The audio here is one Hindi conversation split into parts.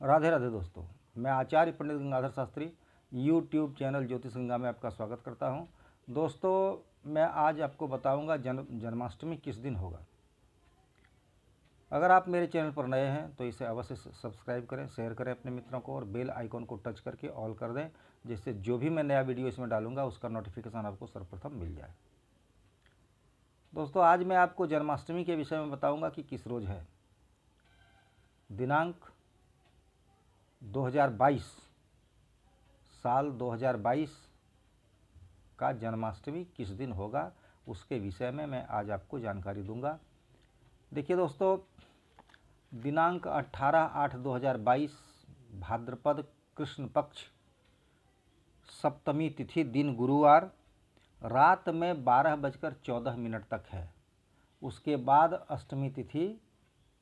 राधे राधे दोस्तों, मैं आचार्य पंडित गंगाधर शास्त्री यूट्यूब चैनल ज्योतिष गंगा में आपका स्वागत करता हूं। दोस्तों, मैं आज आपको बताऊंगा जन्माष्टमी किस दिन होगा। अगर आप मेरे चैनल पर नए हैं तो इसे अवश्य सब्सक्राइब करें, शेयर करें अपने मित्रों को और बेल आइकॉन को टच करके ऑल कर दें, जिससे जो भी मैं नया वीडियो इसमें डालूंगा उसका नोटिफिकेशन आपको सर्वप्रथम मिल जाए। दोस्तों, आज मैं आपको जन्माष्टमी के विषय में बताऊँगा कि किस रोज़ है। दिनांक 2022 साल 2022 का जन्माष्टमी किस दिन होगा, उसके विषय में मैं आज आपको जानकारी दूंगा। देखिए दोस्तों, दिनांक 18/8/2022 भाद्रपद कृष्ण पक्ष सप्तमी तिथि दिन गुरुवार रात में 12:14 तक है। उसके बाद अष्टमी तिथि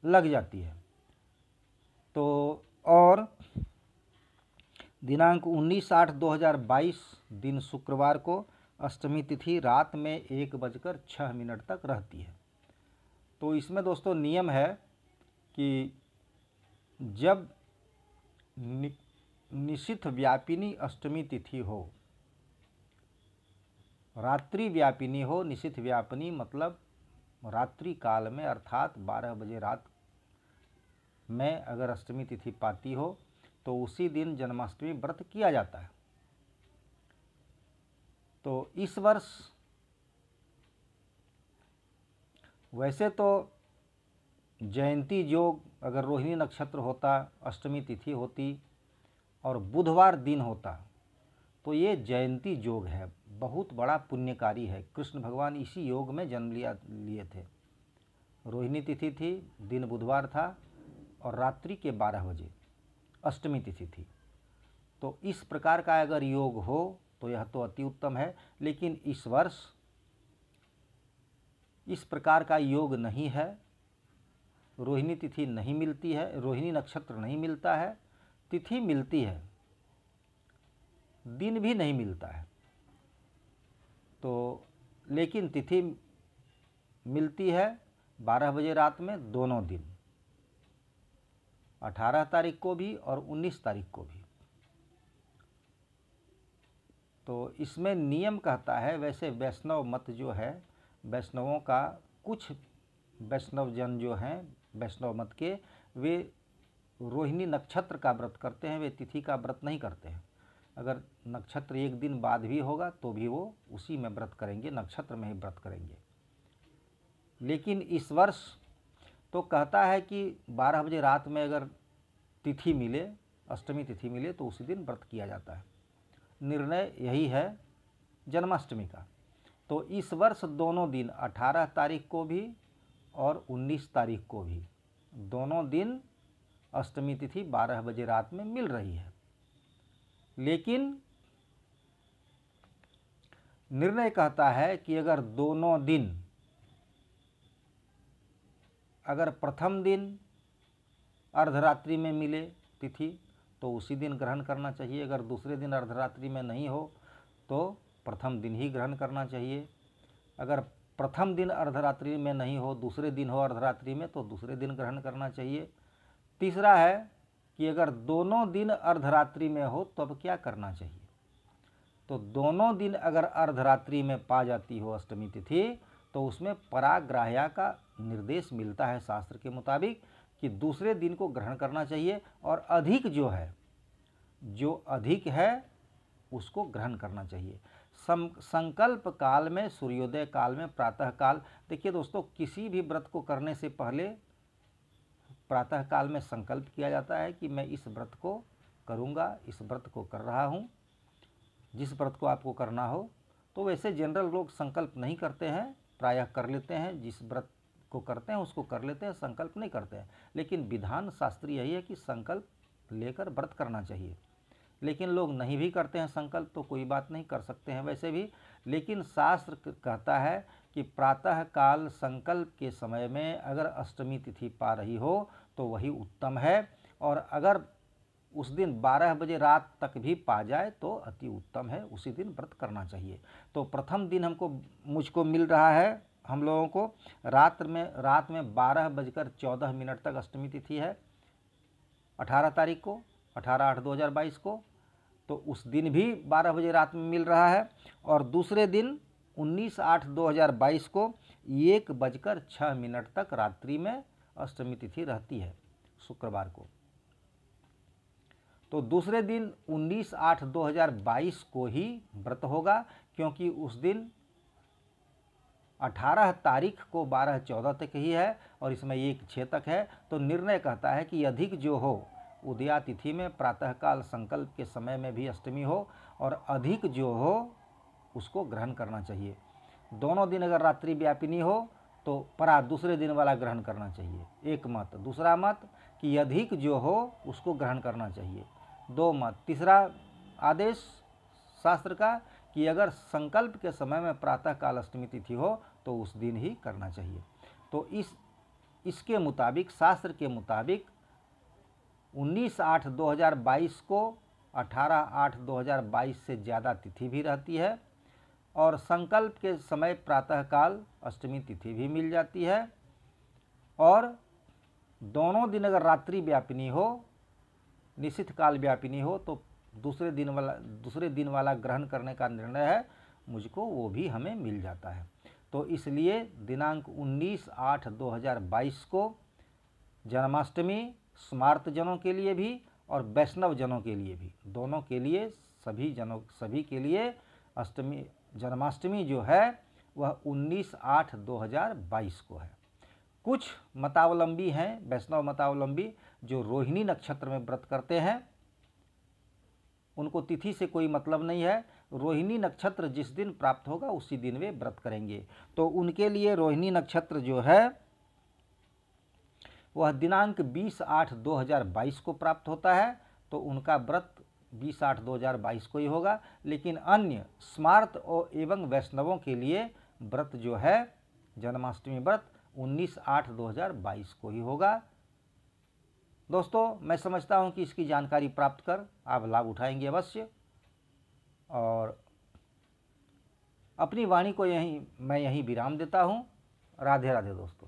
लग जाती है। तो और दिनांक 19/8/2022 दिन शुक्रवार को अष्टमी तिथि रात में 1:06 तक रहती है। तो इसमें दोस्तों नियम है कि जब निशिथ व्यापिनी अष्टमी तिथि हो, रात्रि व्यापिनी हो, निशिथ व्यापिनी मतलब रात्रि काल में अर्थात 12 बजे रात में अगर अष्टमी तिथि पाती हो तो उसी दिन जन्माष्टमी व्रत किया जाता है। तो इस वर्ष वैसे तो जयंती योग अगर रोहिणी नक्षत्र होता, अष्टमी तिथि होती और बुधवार दिन होता तो ये जयंती योग है, बहुत बड़ा पुण्यकारी है। कृष्ण भगवान इसी योग में जन्म लिए थे। रोहिणी तिथि थी, दिन बुधवार था और रात्रि के 12 बजे अष्टमी तिथि थी। तो इस प्रकार का अगर योग हो तो यह तो अति उत्तम है, लेकिन इस वर्ष इस प्रकार का योग नहीं है। रोहिणी तिथि नहीं मिलती है, रोहिणी नक्षत्र नहीं मिलता है, तिथि मिलती है, दिन भी नहीं मिलता है। तो लेकिन तिथि मिलती है 12 बजे रात में दोनों दिन, 18 तारीख को भी और 19 तारीख को भी। तो इसमें नियम कहता है, वैसे वैष्णव मत जो है, वैष्णवों का कुछ वैष्णव जन जो हैं वैष्णव मत के, वे रोहिणी नक्षत्र का व्रत करते हैं, वे तिथि का व्रत नहीं करते हैं। अगर नक्षत्र एक दिन बाद भी होगा तो भी वो उसी में व्रत करेंगे, नक्षत्र में ही व्रत करेंगे। लेकिन इस वर्ष तो कहता है कि 12 बजे रात में अगर तिथि मिले, अष्टमी तिथि मिले तो उसी दिन व्रत किया जाता है। निर्णय यही है जन्माष्टमी का। तो इस वर्ष दोनों दिन 18 तारीख को भी और 19 तारीख को भी दोनों दिन अष्टमी तिथि 12 बजे रात में मिल रही है। लेकिन निर्णय कहता है कि अगर दोनों दिन, अगर प्रथम दिन अर्धरात्रि में मिले तिथि तो उसी दिन ग्रहण करना चाहिए। अगर दूसरे दिन अर्धरात्रि में नहीं हो तो प्रथम दिन ही ग्रहण करना चाहिए। अगर प्रथम दिन अर्धरात्रि में नहीं हो, दूसरे दिन हो अर्धरात्रि में, तो दूसरे दिन ग्रहण करना चाहिए। तीसरा है कि अगर दोनों दिन अर्धरात्रि में हो तो अब क्या करना चाहिए। तो दोनों दिन अगर अर्धरात्रि में पा जाती हो अष्टमी तिथि तो उसमें पराग्राह्या का निर्देश मिलता है शास्त्र के मुताबिक कि दूसरे दिन को ग्रहण करना चाहिए और अधिक जो अधिक है उसको ग्रहण करना चाहिए। संकल्प काल में, सूर्योदय काल में, प्रातः काल, देखिए दोस्तों, किसी भी व्रत को करने से पहले प्रातः काल में संकल्प किया जाता है कि मैं इस व्रत को करूँगा, इस व्रत को कर रहा हूँ। जिस व्रत को आपको करना हो, तो वैसे जनरल लोग संकल्प नहीं करते हैं, प्रायः कर लेते हैं, जिस व्रत को करते हैं उसको कर लेते हैं, संकल्प नहीं करते हैं। लेकिन विधान शास्त्र यही है कि संकल्प लेकर व्रत करना चाहिए। लेकिन लोग नहीं भी करते हैं संकल्प, तो कोई बात नहीं, कर सकते हैं वैसे भी। लेकिन शास्त्र कहता है कि प्रातः काल संकल्प के समय में अगर अष्टमी तिथि पा रही हो तो वही उत्तम है, और अगर उस दिन 12 बजे रात तक भी पा जाए तो अति उत्तम है, उसी दिन व्रत करना चाहिए। तो प्रथम दिन मुझको मिल रहा है, हम लोगों को रात में 12:14 तक अष्टमी तिथि है। 18 तारीख को, 18/8/2022 को, तो उस दिन भी 12 बजे रात में मिल रहा है। और दूसरे दिन 19/8/2022 को 1:06 तक रात्रि में अष्टमी तिथि रहती है शुक्रवार को। तो दूसरे दिन 19/8/2022 को ही व्रत होगा, क्योंकि उस दिन 18 तारीख को 12-14 तक ही है और इसमें 1-6 तक है। तो निर्णय कहता है कि अधिक जो हो उदया तिथि में प्रातःकाल संकल्प के समय में भी अष्टमी हो, और अधिक जो हो उसको ग्रहण करना चाहिए। दोनों दिन अगर रात्रि व्यापिनी हो तो परा दूसरे दिन वाला ग्रहण करना चाहिए, एक मत। दूसरा मत कि अधिक जो हो उसको ग्रहण करना चाहिए, 2 मत। तीसरा आदेश शास्त्र का कि अगर संकल्प के समय में प्रातःकाल अष्टमी तिथि हो तो उस दिन ही करना चाहिए। तो इसके मुताबिक, शास्त्र के मुताबिक 19/8/2022 को 18/8/2022 से ज़्यादा तिथि भी रहती है, और संकल्प के समय प्रातःकाल अष्टमी तिथि भी मिल जाती है। और दोनों दिन अगर रात्रि व्यापिनी हो, निश्चित काल व्यापिनी हो, तो दूसरे दिन वाला ग्रहण करने का निर्णय है मुझको, वो भी हमें मिल जाता है। तो इसलिए दिनांक 19/8/2022 को जन्माष्टमी स्मार्त जनों के लिए भी और वैष्णव जनों के लिए भी, दोनों के लिए, सभी के लिए जन्माष्टमी जो है वह 19/8/2022 को है। कुछ मतावलंबी हैं, वैष्णव मतावलंबी, जो रोहिणी नक्षत्र में व्रत करते हैं, उनको तिथि से कोई मतलब नहीं है। रोहिणी नक्षत्र जिस दिन प्राप्त होगा उसी दिन वे व्रत करेंगे। तो उनके लिए रोहिणी नक्षत्र जो है वह दिनांक 20/8/2022 को प्राप्त होता है, तो उनका व्रत 20/8/2022 को ही होगा। लेकिन अन्य स्मार्त एवं वैष्णवों के लिए व्रत जो है जन्माष्टमी व्रत 19/8/2022 को ही होगा। दोस्तों, मैं समझता हूं कि इसकी जानकारी प्राप्त कर आप लाभ उठाएंगे अवश्य। और अपनी वाणी को मैं यहीं विराम देता हूं। राधे राधे दोस्तों।